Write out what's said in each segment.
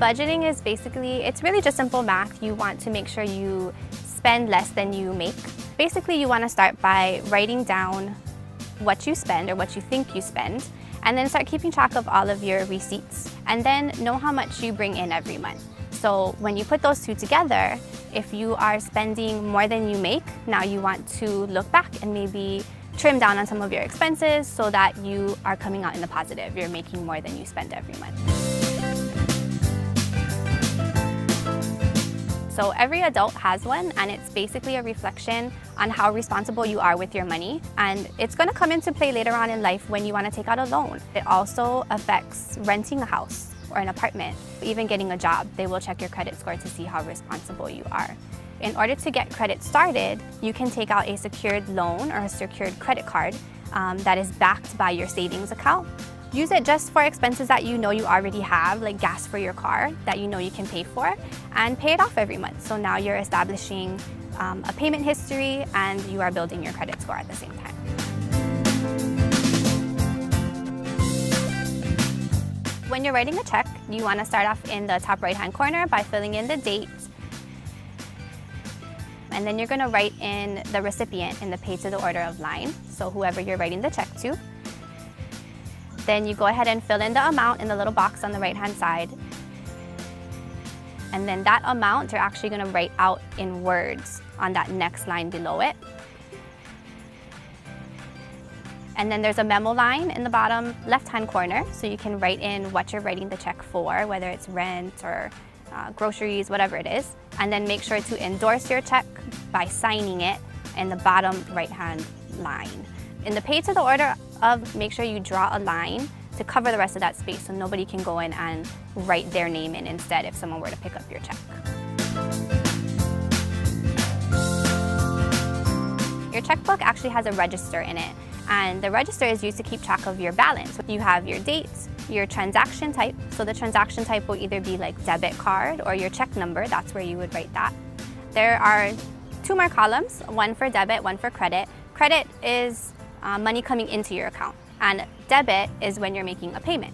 Budgeting is basically, it's really just simple math. You want to make sure you spend less than you make. Basically, you want to start by writing down what you spend or what you think you spend, and then start keeping track of all of your receipts, and then know how much you bring in every month. So when you put those two together, if you are spending more than you make, now you want to look back and maybe trim down on some of your expenses so that you are coming out in the positive. You're making more than you spend every month. So every adult has one, and it's basically a reflection on how responsible you are with your money. And it's going to come into play later on in life when you want to take out a loan. It also affects renting a house or an apartment, even getting a job. They will check your credit score to see how responsible you are. In order to get credit started, you can take out a secured loan or a secured credit card that is backed by your savings account. Use it just for expenses that you know you already have, like gas for your car that you know you can pay for, and pay it off every month. So now you're establishing a payment history and you are building your credit score at the same time. When you're writing a check, you want to start off in the top right-hand corner by filling in the date. And then you're going to write in the recipient in the pay to the order of line, so whoever you're writing the check to. Then you go ahead and fill in the amount in the little box on the right-hand side. And then that amount you're actually going to write out in words on that next line below it. And then there's a memo line in the bottom left-hand corner, so you can write in what you're writing the check for, whether it's rent or groceries, whatever it is. And then make sure to endorse your check by signing it in the bottom right-hand line. In the pay to the order of, make sure you draw a line to cover the rest of that space so nobody can go in and write their name in instead if someone were to pick up your check. Your checkbook actually has a register in it, and the register is used to keep track of your balance. You have your dates, your transaction type, so the transaction type will either be like debit card or your check number, that's where you would write that. There are two more columns, one for debit, one for credit. Credit is money coming into your account, and debit is when you're making a payment.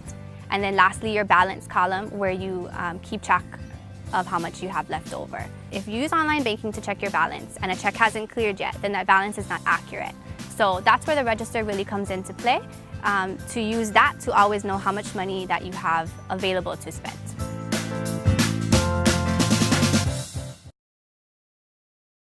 And then lastly, your balance column, where you keep track of how much you have left over. If you use online banking to check your balance and a check hasn't cleared yet, then that balance is not accurate. So that's where the register really comes into play, to use that to always know how much money that you have available to spend.